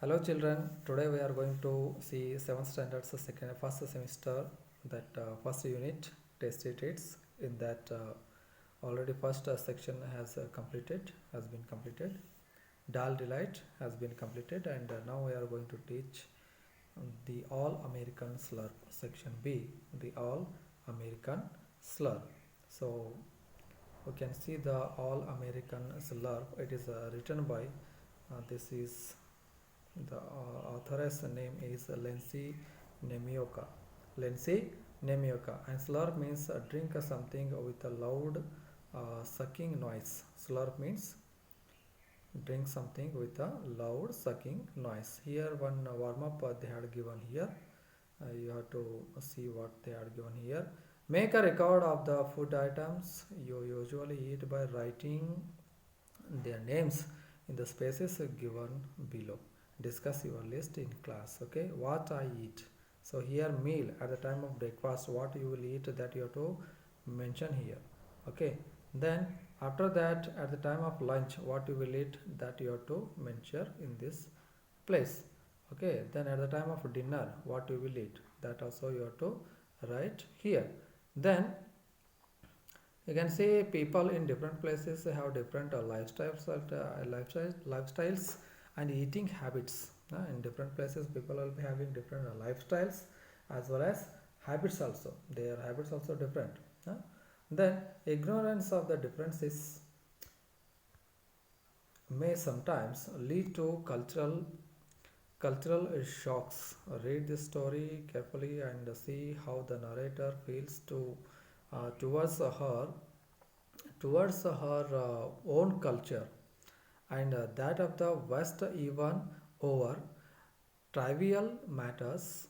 Hello children, today we are going to see 7th standard's second first semester that first unit test it in that already first section has been completed. Dal delight has been completed and now we are going to teach the all American slur section B, the all American slur. So we can see the all American slur. It is written by this is the author's name is Lindsay Nemioka. Lindsay Nemioka. And slurp means drink something with a loud sucking noise. Slurp means drink something with a loud sucking noise. Here one warm up they had given here. You have to see what they are given here. Make a record of the food items you usually eat by writing their names in the spaces given below. Discuss your list in class. Okay, what I eat. So here meal at the time of breakfast, what you will eat, that you have to mention here. Okay, then after that at the time of lunch, what you will eat, that you have to mention in this place. Okay, then at the time of dinner, what you will eat, that also you have to write here. Then you can see people in different places have different lifestyles and eating habits. In different places, people will be having different lifestyles as well as habits also. Their habits also different. Then ignorance of the differences may sometimes lead to cultural shocks. Read this story carefully and see how the narrator feels towards her own culture and that of the West, even over trivial matters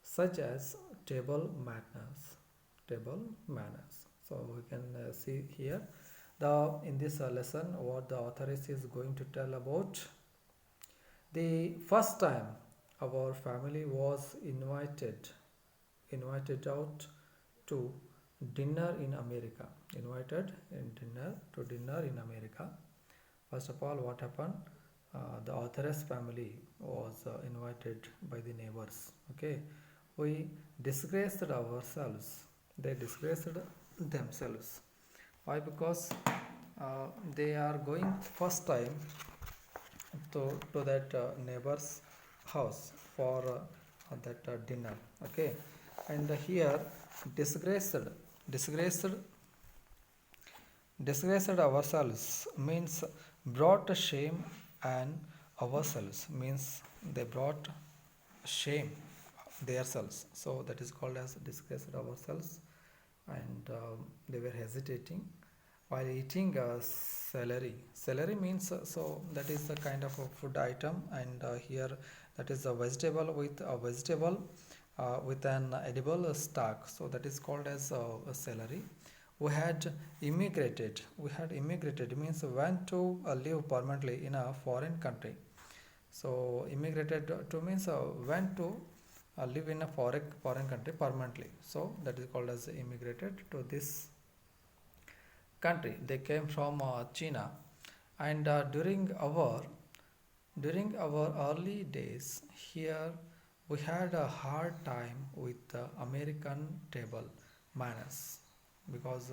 such as table manners. Table manners. So we can see here the in this lesson what the author is going to tell about the first time our family was invited out to dinner in America. Invited in dinner in America. First of all, what happened? The authoress family was invited by the neighbors. Okay, we disgraced ourselves. They disgraced themselves. Why? Because they are going first time to that neighbor's house for that dinner. Okay, and here disgraced disgraced disgraced ourselves means brought shame, and ourselves means they brought shame themselves. So that is called as disgraced ourselves, and they were hesitating while eating celery. Celery means so that is a kind of a food item, and here that is a vegetable with an edible stalk. So that is called as a celery. We had immigrated means went to live permanently in a foreign country. So immigrated to means went to live in a foreign country permanently. So that is called as immigrated to this country. They came from China, and during our early days here, we had a hard time with American table manners because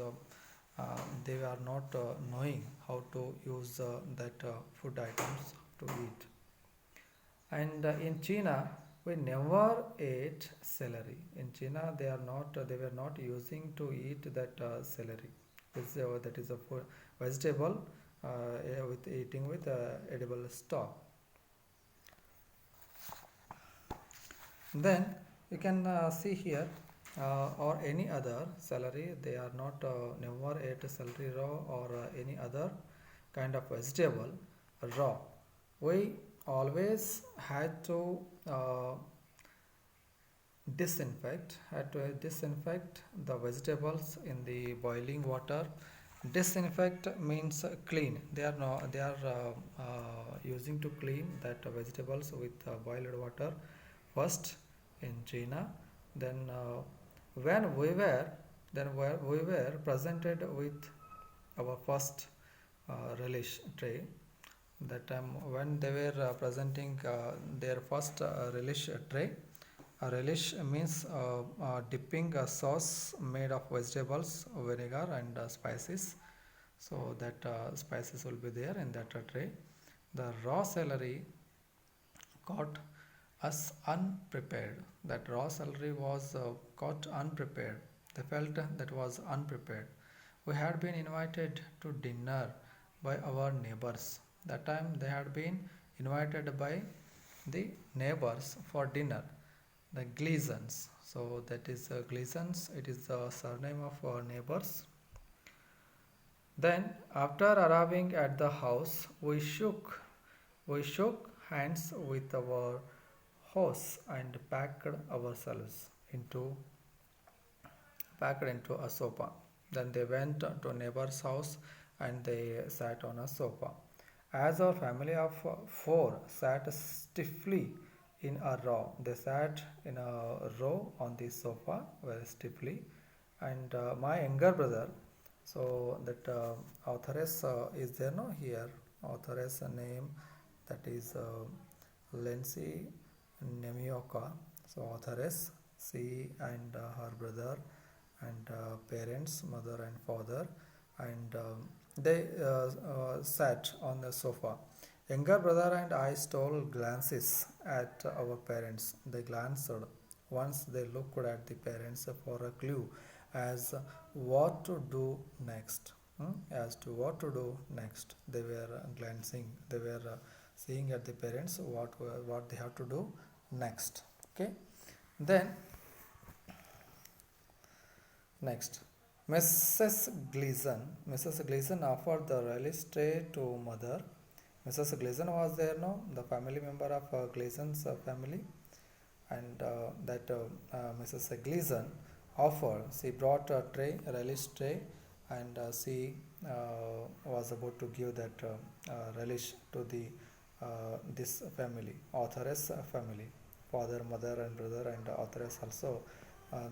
they were not knowing how to use that food items to eat. And in China, we never ate celery. In China, they were not using to eat that celery. That is a vegetable with eating with edible stalk. Then you can see here or any other celery. They are not never ate celery raw or any other kind of vegetable raw. We always uh, had to disinfect the vegetables in the boiling water. Disinfect means clean. They are using to clean that vegetables with boiled water first in China. Then when we were we were presented with our first relish tray, That time when they were presenting their first relish tray. A relish means dipping a sauce made of vegetables, vinegar, and spices. So that spices will be there in that tray. The raw celery caught us unprepared. That raw celery was caught unprepared. They felt that was unprepared. We had been invited to dinner by our neighbors. That time they had been invited by the neighbors for dinner, the Gleasons. So that is Gleasons. It is the surname of our neighbors. Then, after arriving at the house, we shook hands with our hosts and packed into a sofa. Then they went to a neighbor's house and they sat on a sofa. As our family of four sat stiffly in a row, they sat in a row on the sofa very stiffly. And my younger brother, so that authoress is there no here, authoress name that is Lindsay Nemioka. So authoress, she and her brother and parents, mother and father, and they sat on the sofa. Younger brother and I stole glances at our parents. They glanced. Once they looked at the parents for a clue as what to do next. As to what to do next, they were glancing. They were seeing at the parents what they have to do next. Okay. Then next, Mrs. Gleason offered the relish tray to mother. Mrs. Gleason was there, no, the family member of Gleason's family, and Mrs. Gleason offered. She brought a tray, a relish tray, and she was about to give that relish to the this family, authoress family, father, mother, and brother, and authoress also.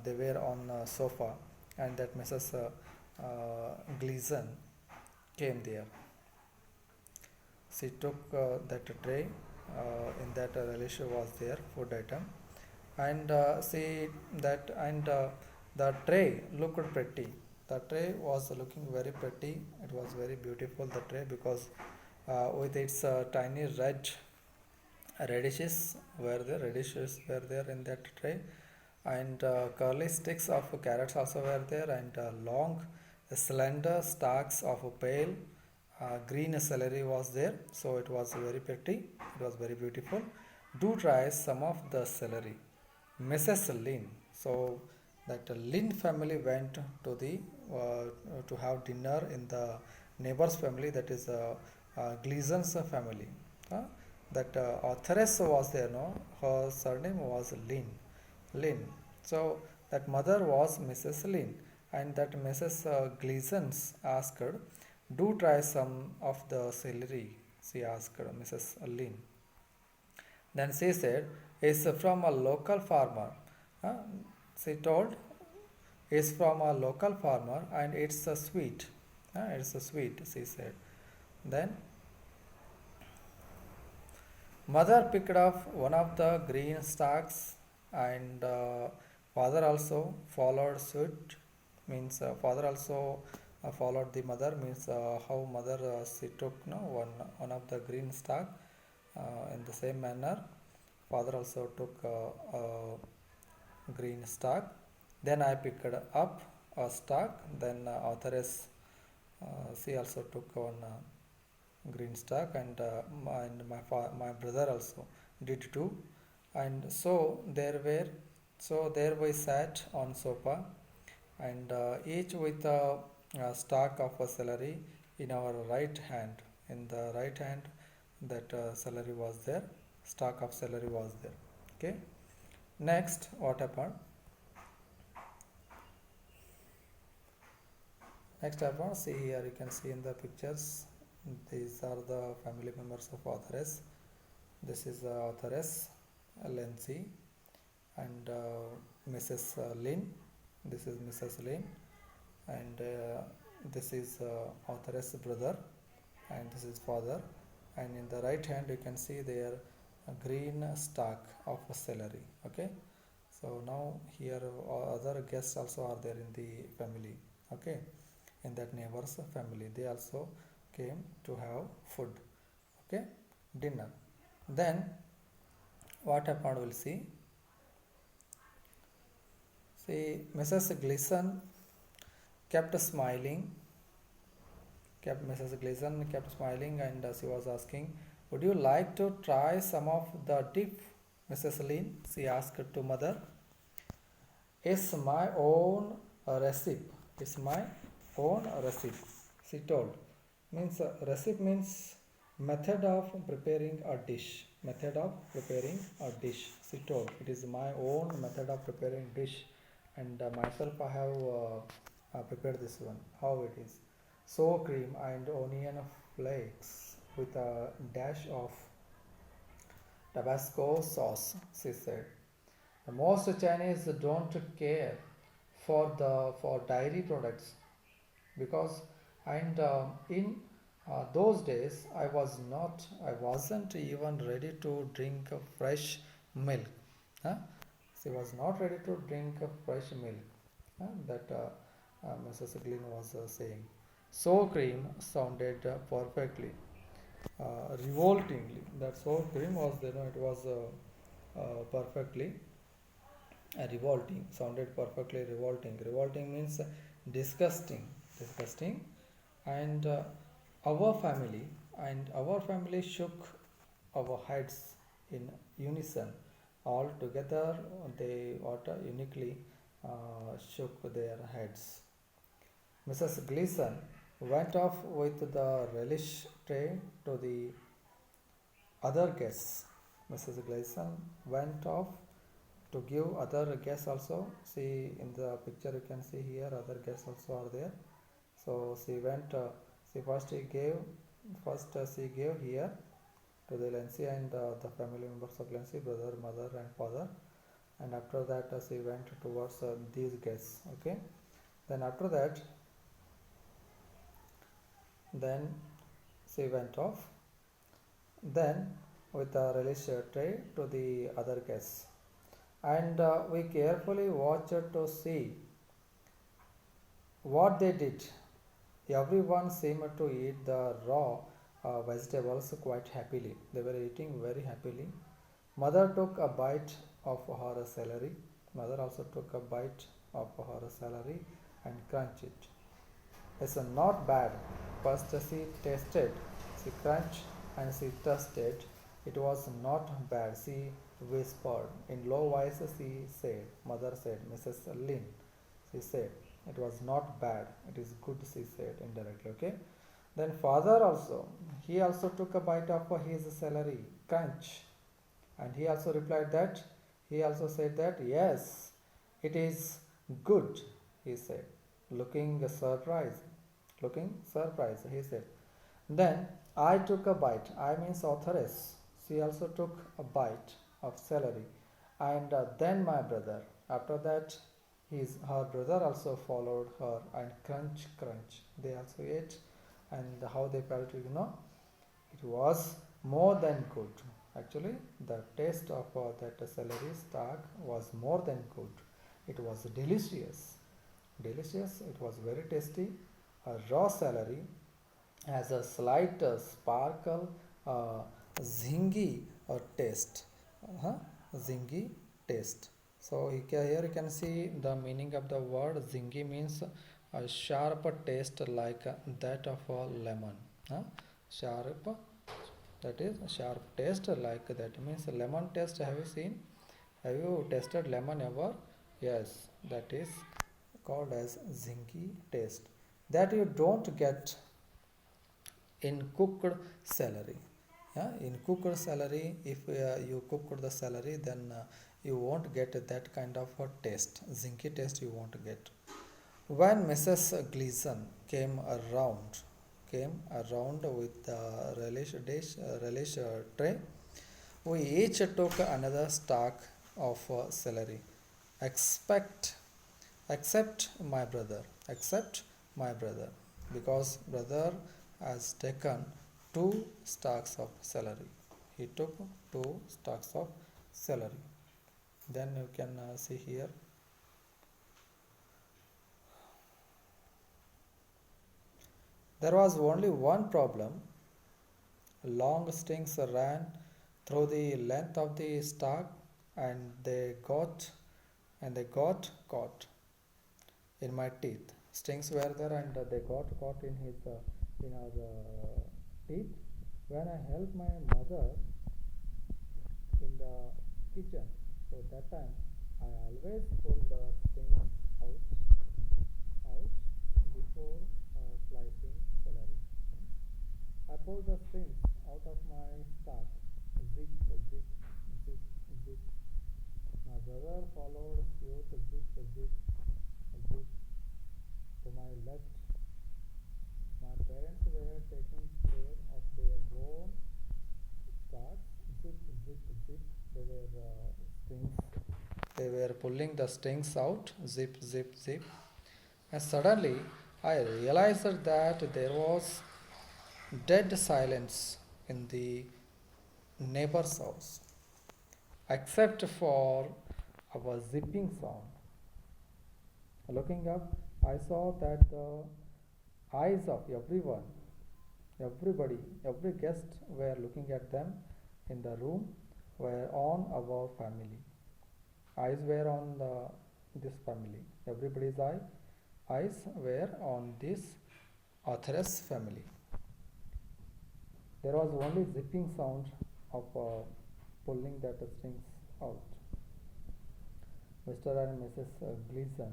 They were on sofa, and that Mrs. Gleason came there. She took that tray. In that relish was there food item, and see that and the tray looked pretty. The tray was looking very pretty. It was very beautiful, the tray, because with its tiny radishes were there in that tray, and curly sticks of carrots also were there, and long slender stalks of pale green celery was there. So it was very pretty, it was very beautiful. Do try some of the celery, Mrs. Lin. So that Lin family went to the to have dinner in the neighbor's family, that is Gleason's family. That authoress was there, no, her surname was Lin. So that mother was Mrs. Lin, and that Mrs. Gleasons asked, "Do try some of the celery," she asked Mrs. Lin. Then she said, "It's from a local farmer." Uh, she told, "It's from a local farmer and it's a sweet." It's a sweet, she said. Then mother picked up one of the green stalks, and father also followed suit. Means father also followed the mother. Means how mother she took no one of the green stalk. In the same manner, father also took a green stalk. Then I picked up a stalk. Then authoress she also took one green stalk, and my brother also did too. And so there we sat on sofa, and each with a stalk of a celery in our right hand. In the right hand, that celery was there, stalk of celery was there. Okay. Next, what happened? Next happened. See here, you can see in the pictures. These are the family members of authoress. This is the authoress, Lindsay, and Mrs. Lin. This is Mrs. Lin, and this is authoress brother, and this is father, and in the right hand you can see there a green stalk of a celery. Okay, so now here other guests also are there in the family. Okay, in that neighbor's family, they also came to have food. Okay, dinner. Then what happened, we'll see. Mrs. Gleason kept smiling. Mrs. Gleason kept smiling, and she was asking, "Would you like to try some of the dip, Mrs. Lynn?" She asked to mother. "It's my own recipe. It's my own recipe," she told. Means recipe means method of preparing a dish. Method of preparing a dish. She told, "It is my own method of preparing dish, and myself I have prepared this one. How it is? Sour cream and onion flakes with a dash of Tabasco sauce," she said. Most Chinese don't care for dairy products because, and in those days I wasn't even ready to drink fresh milk. Huh? She was not ready to drink fresh milk. That Mrs. Glynn was saying. Sour cream sounded perfectly, revoltingly. That sour cream was, it was perfectly revolting. Sounded perfectly revolting. Revolting means disgusting, disgusting. And our family our family shook our heads in unison. All together, they uniquely shook their heads. Mrs. Gleason went off with the relish tray to the other guests. Mrs. Gleason went off to give other guests also. See in the picture, you can see here other guests also are there. So she went. She gave here to the Lancy and the family members of Lancy, brother, mother, and father. And after that, she went towards these guests. Okay. Then after that, then she went off. Then with a relish tray to the other guests, and we carefully watched to see what they did. Everyone seemed to eat the raw vegetables quite happily. They were eating very happily. Mother took a bite of her celery. Mother also took a bite of her celery and crunched it. It's not bad. First she tasted, she crunched and she tasted. It was not bad, she whispered. In low voice she said, mother said, Mrs. Lynn, she said, it was not bad, it is good, she said indirectly. Okay. Then father also, he also took a bite of his celery, crunch, and he also replied that, he also said that, yes, it is good, he said, looking surprised. Looking surprised, he said. Then I took a bite, I means authoress. She also took a bite of celery, and then my brother. After that, her brother also followed her, and crunch, crunch. They also ate, and how they felt, it was more than good. Actually, the taste of that celery stalk was more than good. It was delicious. Delicious. It was very tasty. A raw celery has a slight sparkle, zingy taste. Zingy taste. So here you can see the meaning of the word zingy means a sharp taste like that of a lemon. Sharp, that is sharp taste like that means lemon taste. Have you seen? Have you tasted lemon ever? Yes, that is called as zingy taste. That you don't get in cooked celery. In cooked celery, if you cook the celery, then you won't get that kind of a taste. Zingy taste you won't get. When Mrs. Gleason came around with the relish tray, we each took another stalk of celery. Expect, except my brother, because brother has taken two stalks of celery. He took two stalks of celery. Then you can see here. There was only one problem. Long strings ran through the length of the stalk, and they got caught in my teeth. Strings were there, and they got caught in our teeth. When I helped my mother in the kitchen, so that time I always pull the strings out before slicing celery. I pulled the strings out of my stalk. Zip, zip, zip, zip. My brother followed suit. Zip, zip, zip. To my left, my parents were taking care of their own stalks. Zip, zip, zip. They were strings. They were pulling the strings out. Zip, zip, zip. And suddenly, I realized that there was dead silence in the neighbor's house, except for our zipping sound. Looking up, I saw that the eyes of everybody, every guest were looking at them in the room were on our family. Eyes were on this family. Everybody's eyes were on this authoress family. There was only zipping sound of pulling that strings out. Mr. and Mrs. Gleason,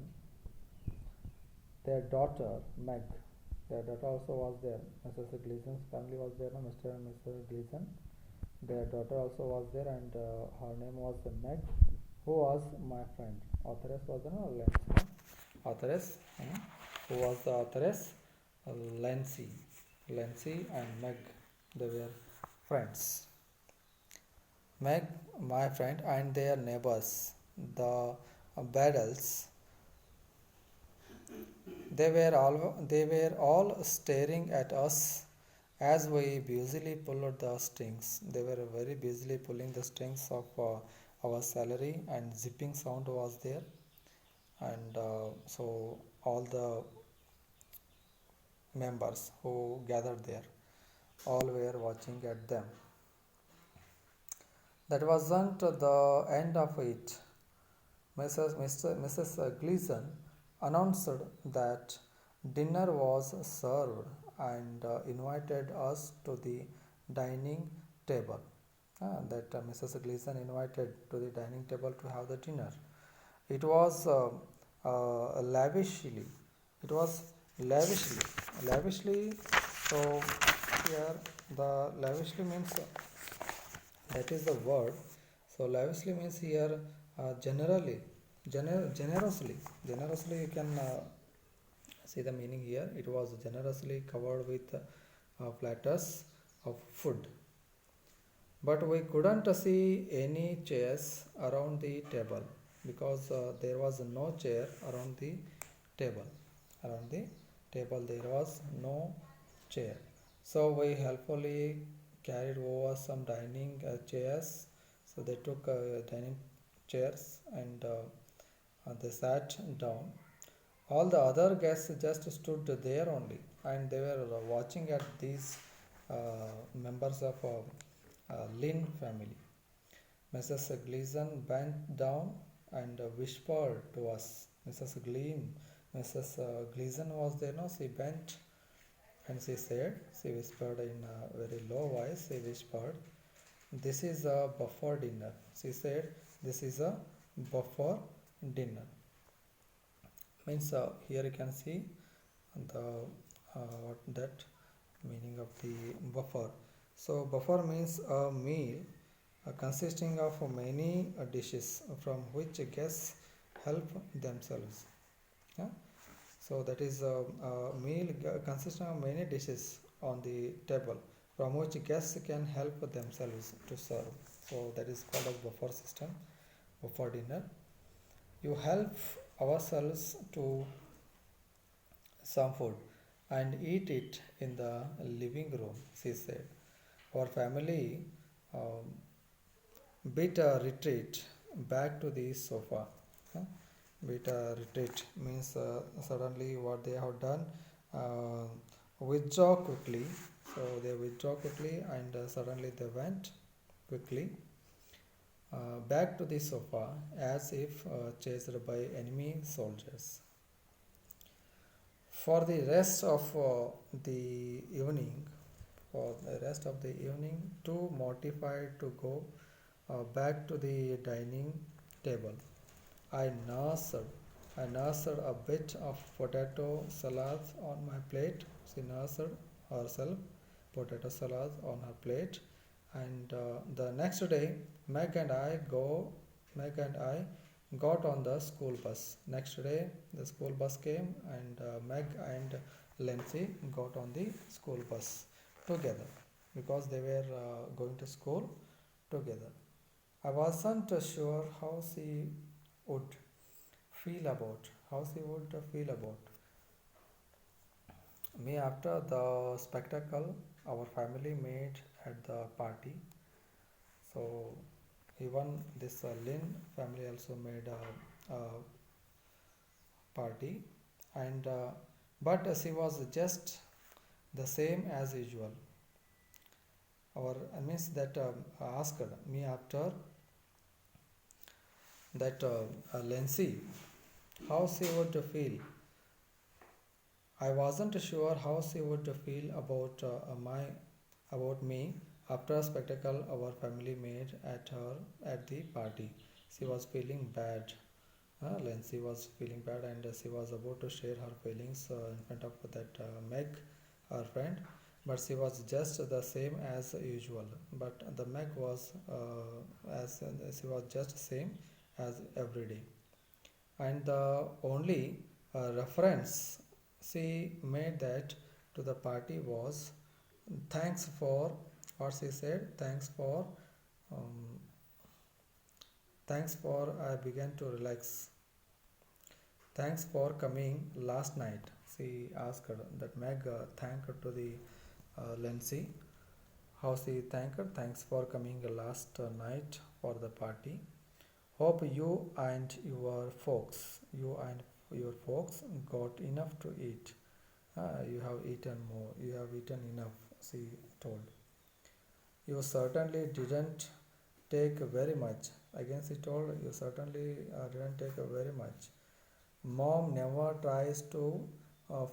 their daughter Meg, their daughter also was there. Mrs. Gleason's family was there, no? Mr. and Mrs. Gleason. Their daughter also was there, and her name was Meg, who was my friend. Authoress was Lancy. Authoress, who was the authoress? Lancy. Lancy and Meg, they were friends. Meg, my friend, and their neighbors, the Baddles, they were all staring at us as we busily pulled the strings. They were very busily pulling the strings of our salary, and zipping sound was there. And so all the members who gathered there, all were watching at them. That wasn't the end of it. Mrs. Gleason announced that dinner was served and invited us to the dining table. That Mrs. Gleason invited to the dining table to have the dinner. It was lavishly. It was lavishly. So here the lavishly means that is the word. So lavishly means here generously. You can see the meaning here. It was generously covered with platters of food. But we couldn't see any chairs around the table because there was no chair around the table. Around the table there was no chair. So we helpfully carried over some dining chairs. So they took dining chairs, and they sat down. All the other guests just stood there only, and they were watching at these members of Lynn family. Mrs. Gleason bent down and whispered to us. Mrs. Gleason was there, no? She bent and she whispered in a very low voice, she whispered, "This is a buffet dinner." She said, "This is a buffet dinner." Means here you can see the what that meaning of the buffer. So buffer means a meal consisting of many dishes from which guests help themselves. Yeah? So that is a meal consisting of many dishes on the table from which guests can help themselves to serve. So that is called as buffer system, buffer dinner. You help ourselves to some food, and eat it in the living room, she said. Our family um, beat a retreat back to the sofa. Huh? Beat a retreat means suddenly what they have done, uh, withdraw quickly. So they withdraw quickly and suddenly they went quickly back to the sofa as if chased by enemy soldiers. For the rest of the evening, for the rest of the evening, too mortified to go back to the dining table, I nursed, I nursed a bit of potato salad on my plate. She nursed herself potato salad on her plate, and the next day, Meg and I go. Meg and I got on the school bus. Next day, the school bus came, and Meg and Lindsay got on the school bus together because they were going to school together. I wasn't sure would how she would feel about me after the spectacle our family made at the party. So even this Lynn family also made a party, and but she was just the same as usual. Our means that asked me after that Lindsay how she would feel. I wasn't sure how she would feel about me after a spectacle our family made at her at the party. She was feeling bad. Lindsay was feeling bad, and she was about to share her feelings in front of that Meg, her friend. But she was just the same as usual. But the Meg was as she was just same as every day. And the only reference she made that to the party was thanks for what she said. Um, thanks for I began to relax. Thanks for coming last night. She asked her, that Meg thanked her to the Lindsay. How she thanked her? Thanks for coming last night for the party. Hope you and your folks got enough to eat. You have eaten more. You have eaten enough, she told. You certainly didn't take very much. Again, she told, you certainly didn't take very much. Mom never tries to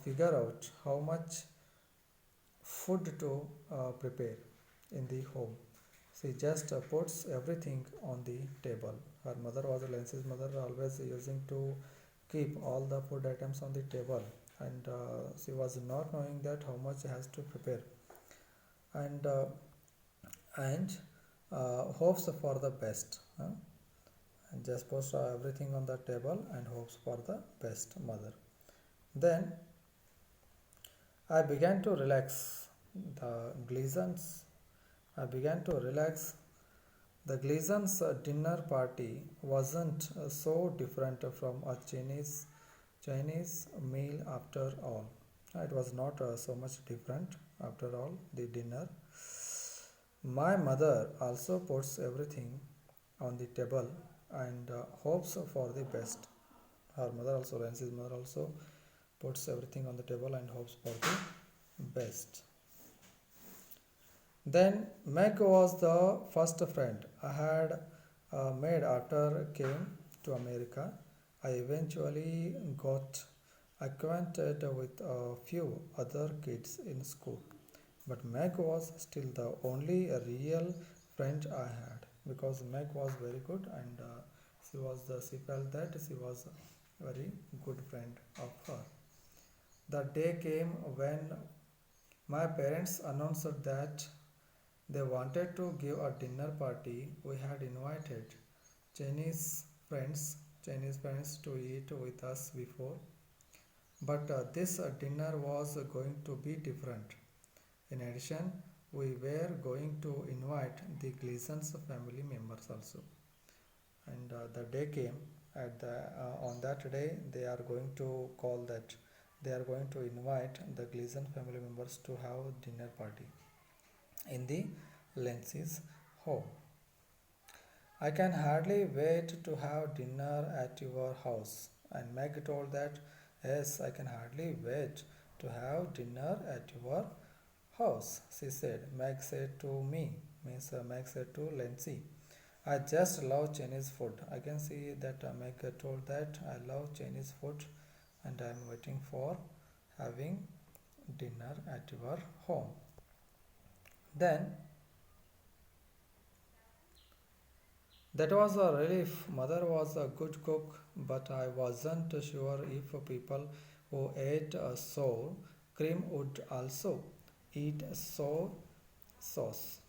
figure out how much food to prepare in the home. She just puts everything on the table. Her mother was Lindsay's mother, always using to keep all the food items on the table, and she was not knowing that how much she has to prepare, and and hopes for the best. And just puts everything on the table and hopes for the best mother. Then I began to relax. The Gleasons. I began to relax. The Gleasons' dinner party wasn't so different from a Chinese meal after all. It was not so much different after all. The dinner. My mother also puts everything on the table and hopes for the best. Her mother also, Nancy's mother also puts everything on the table and hopes for the best. Then Meg was the first friend I had made after came to America. I eventually got acquainted with a few other kids in school, but Meg was still the only real friend I had because Meg was very good, and she felt that she was a very good friend of her. The day came when my parents announced that they wanted to give a dinner party. We had invited Chinese friends, Chinese friends to eat with us before, but this dinner was going to be different. In addition, we were going to invite the Gleason's family members also. And the day came. On that day, they are going to call that they are going to invite the Gleason family members to have dinner party in the Lency's home. I can hardly wait to have dinner at your house. And Meg told that, yes, I can hardly wait to have dinner at your house, she said. Meg said to me, means Meg said to Lency, I just love Chinese food. I can see that Meg told that I love Chinese food and I am waiting for having dinner at your home. Then that was a relief. Mother was a good cook, but I wasn't sure if people who ate sour cream would also eat sour sauce.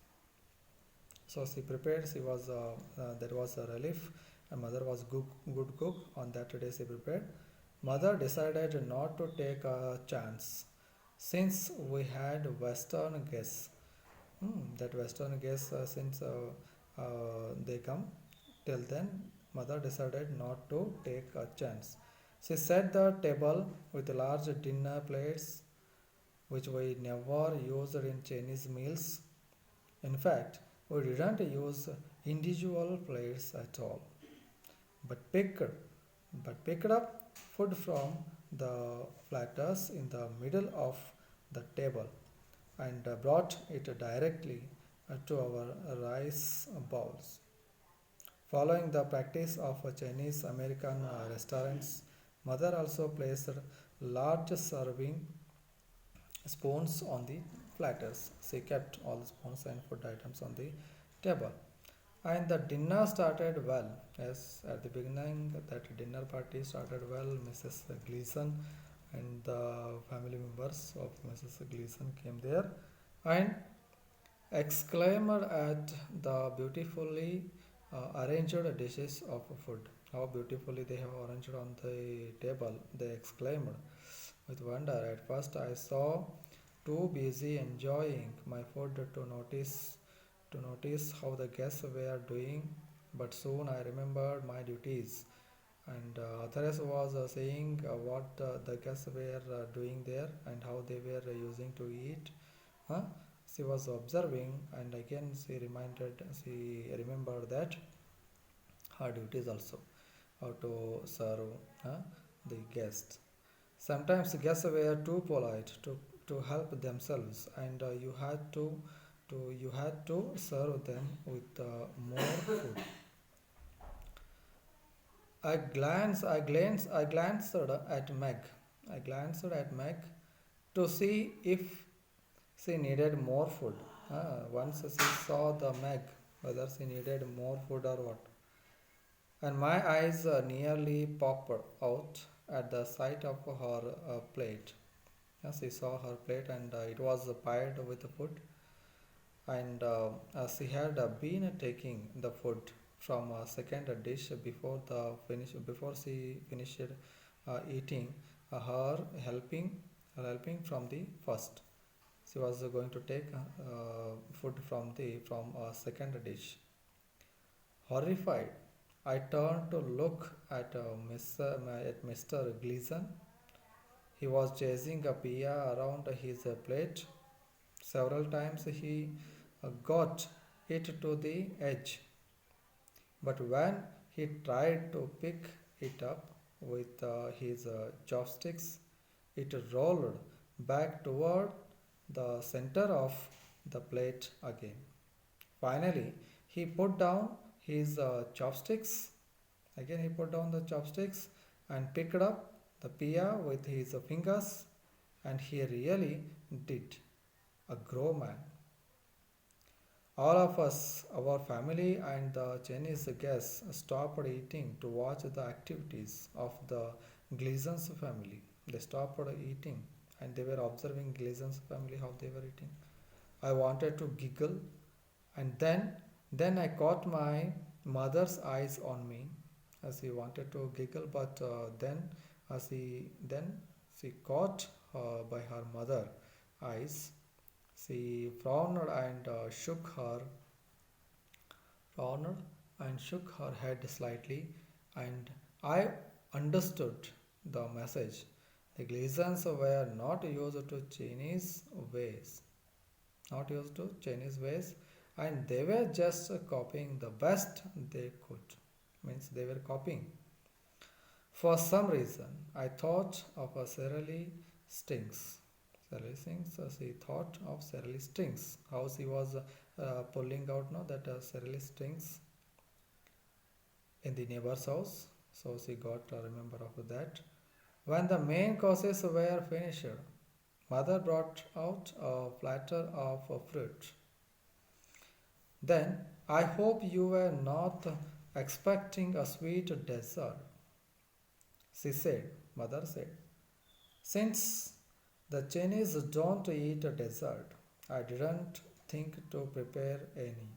So she prepared. She was that was a relief. And mother was good cook. On that day she prepared. Mother decided not to take a chance since we had Western guests. That Western guests since they come till then, mother decided not to take a chance. She set the table with large dinner plates, which we never used in Chinese meals. In fact, we didn't use individual plates at all, but picked up food from the platters in the middle of the table and brought it directly to our rice bowls. Following the practice of Chinese American restaurants, mother also placed large serving spoons on the platters. She kept all the spoons and food items on the table. And the dinner started well. Yes, at the beginning, that dinner party started well. Mrs. Gleason and the family members of Mrs. Gleason came there and exclaimed at the beautifully arranged dishes of food. How beautifully they have arranged on the table, they exclaimed with wonder. At first, I saw too busy enjoying my food to notice how the guests were doing, but soon I remembered my duties. And Therese was saying what the guests were doing there and how they were using to eat. Huh? She was observing, and again she remembered that her duties also, how to serve the guests. Sometimes guests were too polite to help themselves, and you had to serve them with more food. I glanced at Meg. I glanced at Meg to see if she needed more food. Once she saw the Meg, whether she needed more food or what. And my eyes nearly popped out at the sight of her plate. Yes, she saw her plate and it was piled with food. And she had been taking the food from a second dish before she finished eating her helping from the first. She was going to take food from a second dish. Horrified, I turned to look at Mr. Gleason. He was chasing a pia around his plate. Several times he got it to the edge, but when he tried to pick it up with his chopsticks, it rolled back toward the center of the plate again. Finally, he put down his chopsticks. Again, he put down the chopsticks and picked up the pia with his fingers, and he really did a grow man. All of us, our family, and the Chinese guests stopped eating to watch the activities of the Gleason's family. They stopped eating and they were observing Gleason's family how they were eating. I wanted to giggle, and then I caught my mother's eyes on me as she wanted to giggle, but then she caught by her mother eyes. She frowned and shook her head slightly, and I understood the message. The Gleasons were not used to Chinese ways, not used to Chinese ways, and they were just copying the best they could. Means they were copying. For some reason, I thought of a Shirley Stinks. Shirley Stinks, she thought of Shirley Stinks. How she was pulling out now that Shirley Stinks in the neighbor's house. So she got a remember of that. When the main courses were finished, mother brought out a platter of fruit. Then, I hope you were not expecting a sweet dessert, she said. Mother said. Since the Chinese don't eat dessert, I didn't think to prepare any.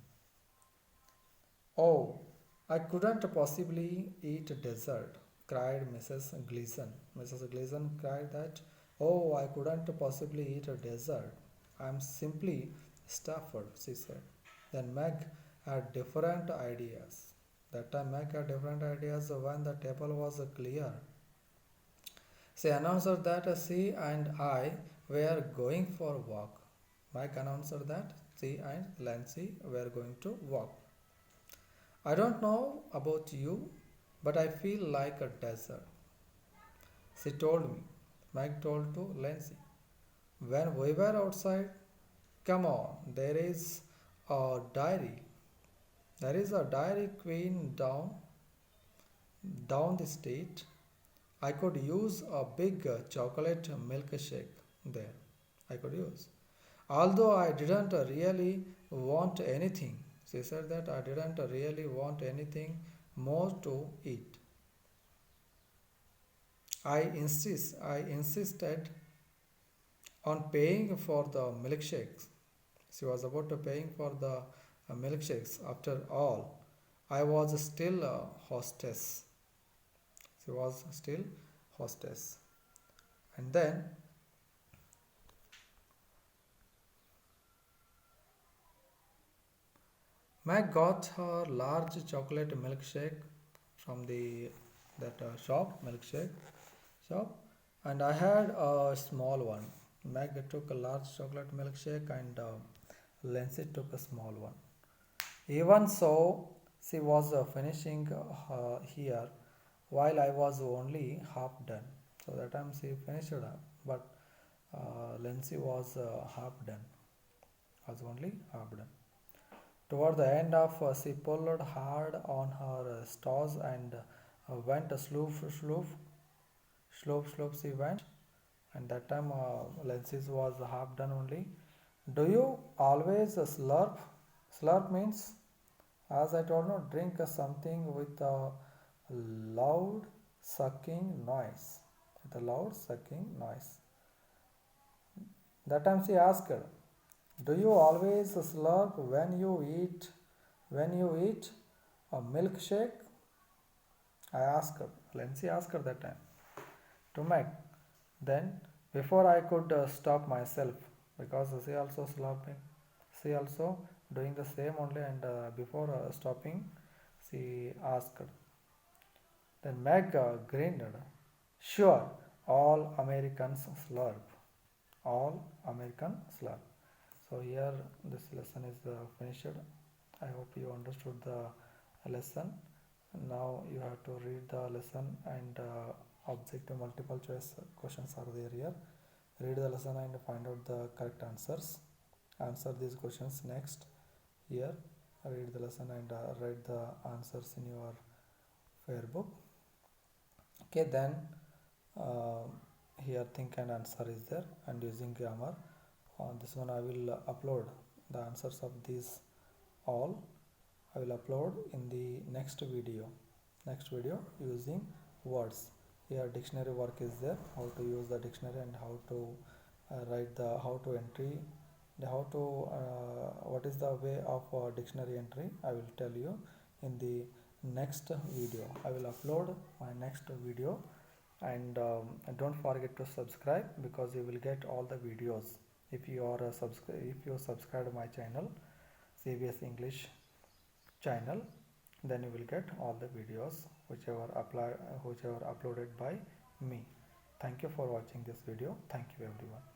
Oh, I couldn't possibly eat dessert, cried Mrs. Gleason. Mrs. Gleason cried that, oh, I couldn't possibly eat a dessert. I'm simply stuffed, she said. Then Meg had different ideas. That time Meg had different ideas when the table was clear. She announced that she and I were going for a walk. Meg announced that she and Lancy were going to walk. I don't know about you, but I feel like a desert, she told me. Meg told to Lancy. When we were outside, come on, there is a diary. There is a Dairy Queen down the street. I could use a big chocolate milkshake there. I could use. Although I didn't really want anything, she said that I didn't really want anything more to eat. I insisted on paying for the milkshakes. She was about to paying for the milkshakes. After all, I was still a hostess. She was still hostess. And then Meg got her large chocolate milkshake from the that shop milkshake shop, and I had a small one. Meg took a large chocolate milkshake, and Lindsay took a small one. Even so, she was finishing here while I was only half done. So that time she finished up, but Lindsay was half done, was only half done. Toward the end of, she pulled hard on her straws and went sloop she went. And that time Lenses was half done only. Do you always slurp? Slurp means, as I told you, drink something with a loud sucking noise. With a loud sucking noise. That time she asked, do you always slurp when you eat a milkshake? I asked her. Lindsay asked her that time to Meg. Then before I could stop myself, because she also slurping, she also doing the same only, and before stopping, she asked. Then Meg grinned. Sure, all Americans slurp. All American slurp. So here this lesson is finished. I hope you understood the lesson. Now you have to read the lesson, and objective multiple choice questions are there here. Read the lesson and find out the correct answers. Answer these questions next. Here read the lesson and write the answers in your fair book. Okay, then uh, here think and answer is there, and using grammar. On this one I will upload the answers of these all. I will upload in the next video using words. Here dictionary work is there, how to use the dictionary and how to write the how to entry, the how to what is the way of dictionary entry. I will tell you in the next video. I will upload my next video, and don't forget to subscribe, because you will get all the videos if you are if you subscribe my channel, CBS English channel. Then you will get all the videos whichever uploaded by me. Thank you for watching this video. Thank you everyone.